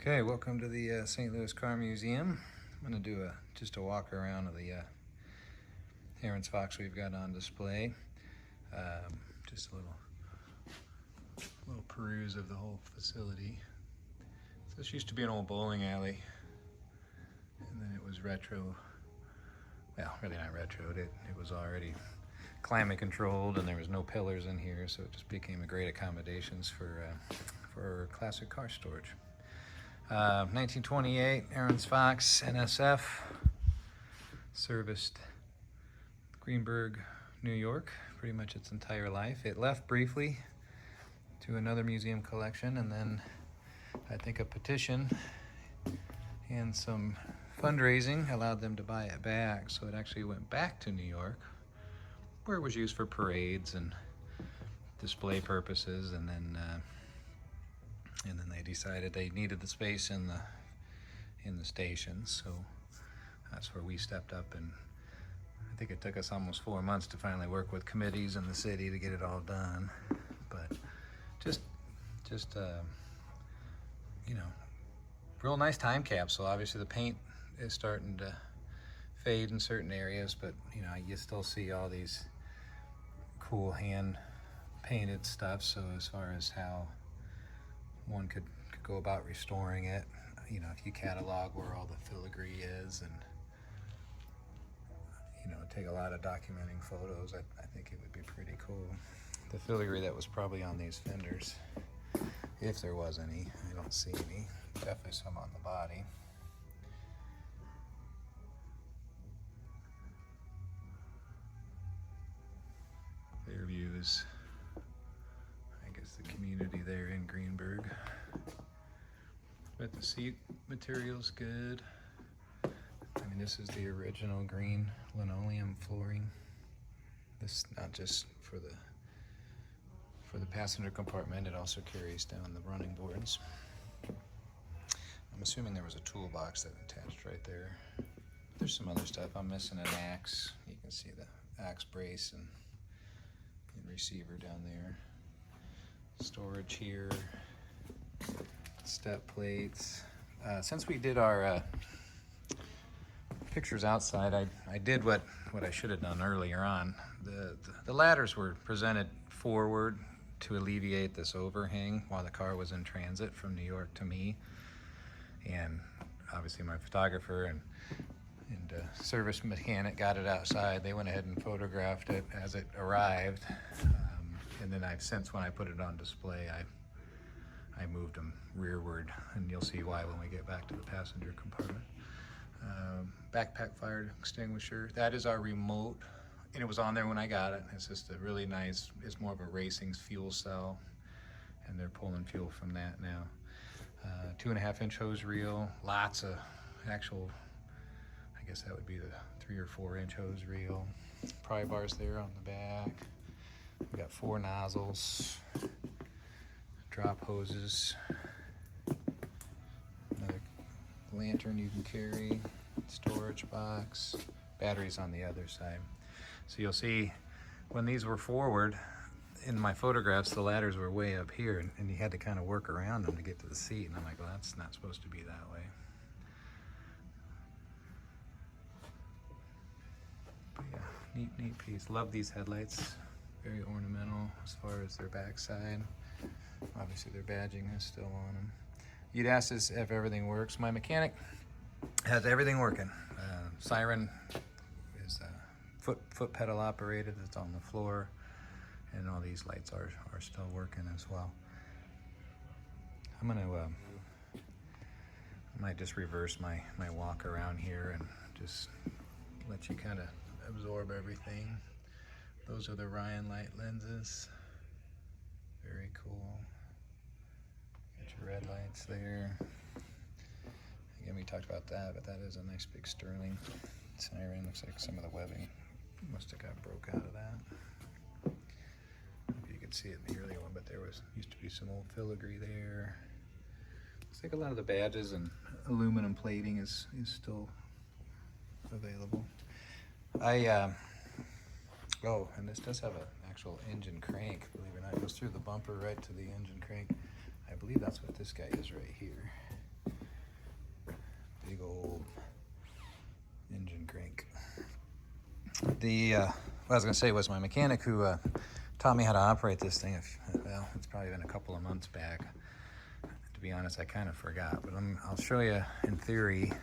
Okay, welcome to the St. Louis Car Museum. I'm going to do just a walk around of the Ahrens-Fox we've got on display. Just a little peruse of the whole facility. So this used to be an old bowling alley, and then it was retro. Well, really not retro. It was already climate controlled, and there was no pillars in here, so it just became a great accommodations for classic car storage. 1928 Ahrens-Fox N-S-4 serviced Greenburgh, New York, pretty much its entire life. It left briefly to another museum collection, and then I think a petition and some fundraising allowed them to buy it back, so it actually went back to New York, where it was used for parades and display purposes, and then they decided they needed the space in the station, so that's where we stepped up, and I think it took us almost 4 months to finally work with committees in the city to get it all done. But just you know, real nice time capsule. Obviously the paint is starting to fade in certain areas, but you know, you still see all these cool hand painted stuff. So as far as how one could go about restoring it, you know, if you catalog where all the filigree is and, you know, take a lot of documenting photos, I think it would be pretty cool. The filigree that was probably on these fenders, if there was any, I don't see any, definitely some on the body. Fairview is, I guess, the community there in Greenburgh. But the seat material's good. I mean, this is the original green linoleum flooring. This not just for the passenger compartment, it also carries down the running boards. I'm assuming there was a toolbox that attached right there. There's some other stuff. I'm missing an axe. You can see the axe brace and receiver down there. Storage here. Step plates. Since we did our pictures outside, I did what I should have done earlier on. The ladders were presented forward to alleviate this overhang while the car was in transit from New York to me. And obviously my photographer and service mechanic got it outside. They went ahead and photographed it as it arrived. And then since when I put it on display, I moved them rearward, and you'll see why when we get back to the passenger compartment. Backpack fire extinguisher, that is our remote, and it was on there when I got it. It's just a really nice, it's more of a racing fuel cell, and they're pulling fuel from that now. 2.5 inch hose reel, lots of actual, I guess that would be the 3 or 4 inch hose reel. Pry bars there on the back. We got 4 nozzles, drop hoses, another lantern you can carry, storage box, batteries on the other side. So you'll see when these were forward, in my photographs, the ladders were way up here, and you had to kind of work around them to get to the seat, and I'm like, well, that's not supposed to be that way. But yeah, neat piece. Love these headlights. Very ornamental as far as their backside. Obviously their badging is still on them. You'd ask us if everything works. My mechanic has everything working. Siren is foot pedal operated. It's on the floor, and all these lights are still working as well. I'm gonna I might just reverse my walk around here and just let you kind of absorb everything. Those are the Ryan-Lite lenses. Very cool. Got your red lights there. Again, we talked about that, but that is a nice big Sterling siren. Looks like some of the webbing must have got broke out of that. I don't know if you could see it in the earlier one, but there used to be some old filigree there. Looks like a lot of the badges and aluminum plating is still available. Oh, and this does have an actual engine crank, believe it or not. It goes through the bumper right to the engine crank. I believe that's what this guy is right here. big old engine crank. What I was gonna say was my mechanic who taught me how to operate this thing. Well, it's probably been a couple of months back. To be honest, I kind of forgot, but I'll show you in theory.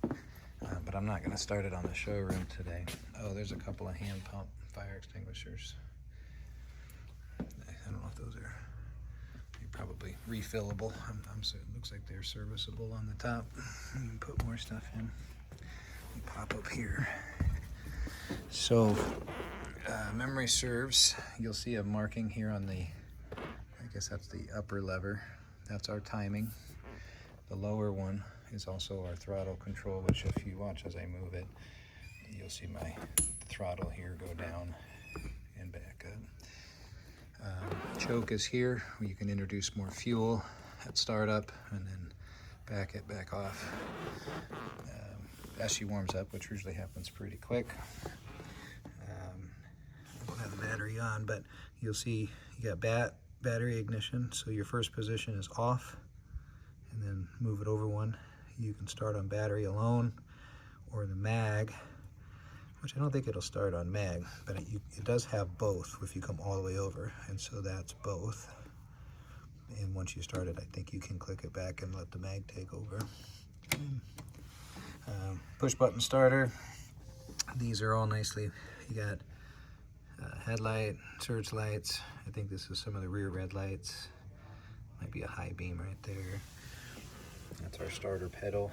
But I'm not gonna start it on the showroom today. Oh, there's a couple of hand pump fire extinguishers. I don't know if those are. They're probably refillable. It looks like they're serviceable on the top. You can put more stuff in. And pop up here. So, memory serves, you'll see a marking here on the, I guess that's the upper lever. That's our timing. The lower one is also our throttle control, which if you watch as I move it, you'll see my throttle here go down and back up. Choke is here, where you can introduce more fuel at startup and then back it back off as she warms up, which usually happens pretty quick. I don't have the battery on, but you'll see you got battery ignition, so your first position is off, and then move it over one. You can start on battery alone or the mag, which I don't think it'll start on mag, but it does have both if you come all the way over, and so that's both. And once you start it, I think you can click it back and let the mag take over. Push button starter. These are all nicely, you got headlight, surge lights. I think this is some of the rear red lights. Might be a high beam right there. That's our starter pedal.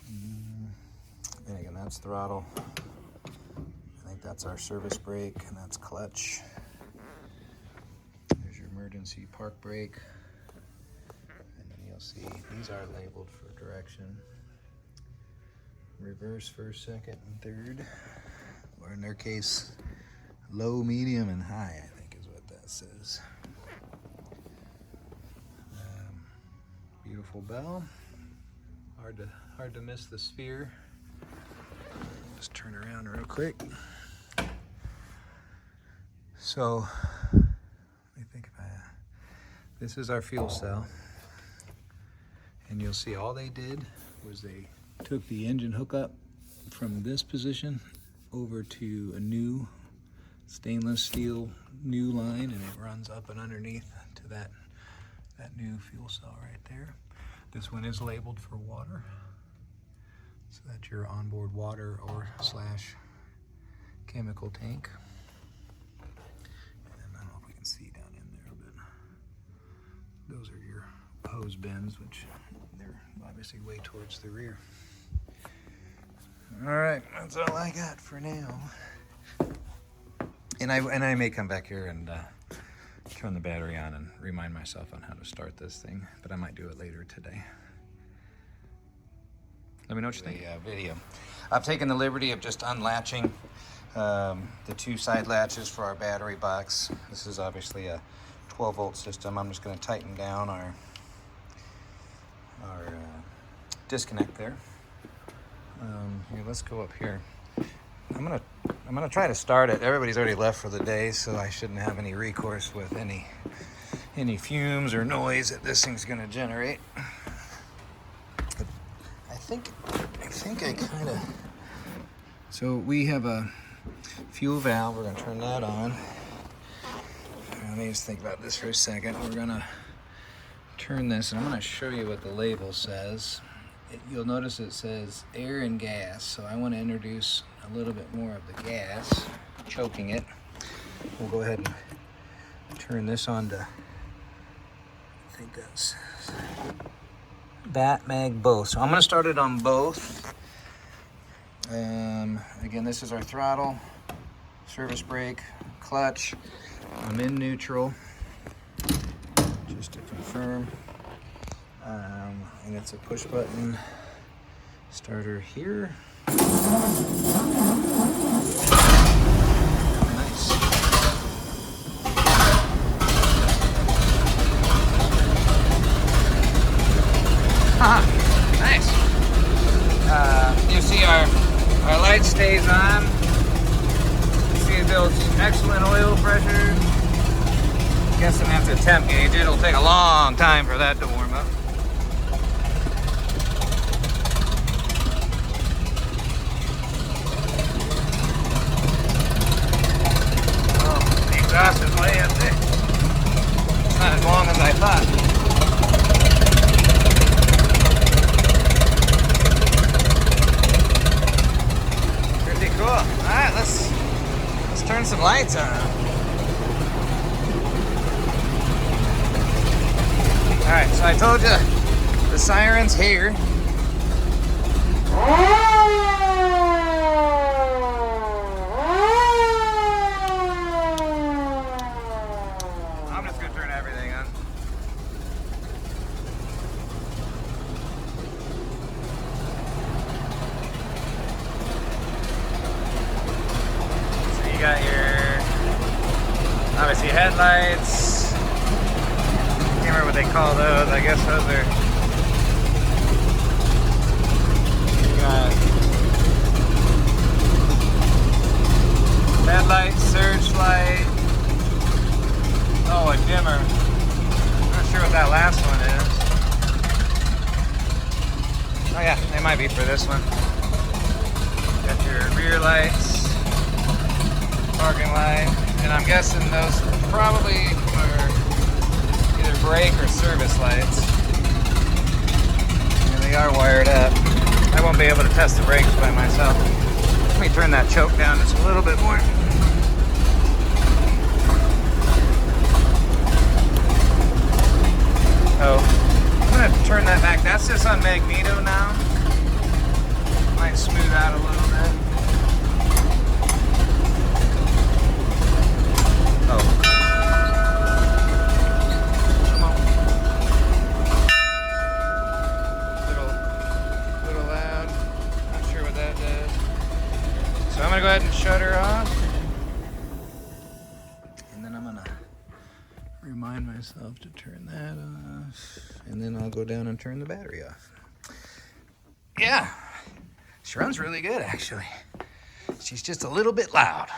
And again, that's throttle. I think that's our service brake, and that's clutch. There's your emergency park brake. And then you'll see these are labeled for direction. Reverse first, second, and third. Or in their case, low, medium, and high, I think is what that says. Beautiful bell. Hard to miss the sphere. Just turn around real quick. So, let me think about it. This is our fuel cell. And you'll see all they did was they took the engine hookup from this position over to a new stainless steel new line, and it runs up and underneath to that new fuel cell right there. This one is labeled for water, so that's your onboard water or slash chemical tank. And I don't know if we can see down in there, but those are your hose bends, which they're obviously way towards the rear. All right, that's all I got for now. And I may come back here and turn the battery on and remind myself on how to start this thing, but I might do it later today. Let me know what you think. Video. I've taken the liberty of just unlatching the two side latches for our battery box. This is obviously a 12-volt system. I'm just going to tighten down our disconnect there. Here, let's go up here. I'm gonna try to start it. Everybody's already left for the day, so I shouldn't have any recourse with any fumes or noise that this thing's gonna generate. But I think I kind of. So we have a fuel valve. We're gonna turn that on. Let me just think about this for a second. We're gonna turn this, and I'm gonna show you what the label says. You'll notice it says air and gas, so I want to introduce a little bit more of the gas, choking it. We'll go ahead and turn this on to, I think that's bat, mag, both. So I'm going to start it on both. Again, this is our throttle, service brake, clutch. I'm in neutral, just to confirm. And it's a push button starter here. Nice. Nice. You see our light stays on. You see it builds excellent oil pressure. Guessing after the temp gauge, it'll take a long time for that to warm up. long as I thought. Pretty cool. All right, let's turn some lights on. All right, so I told you the siren's here. I'm just gonna turn everything on. So you got your, obviously, headlights. Can't remember what they call those. I guess those are, you got headlight, searchlight. Oh, a dimmer. Not sure what that last one is. Oh yeah, they might be for this one. Got your rear lights, parking light, and I'm guessing those probably are either brake or service lights. And they are wired up. I won't be able to test the brakes by myself. Let me turn that choke down just a little bit more. Oh, I'm gonna turn that back. That's just on Magneto now. Might smooth out a little bit. Oh. Come on. Little loud. Not sure what that does. So I'm gonna go ahead and shut her off. And then I'm gonna remind myself to turn that off, and then I'll go down and turn the battery off. Yeah, she runs really good actually. She's just a little bit loud.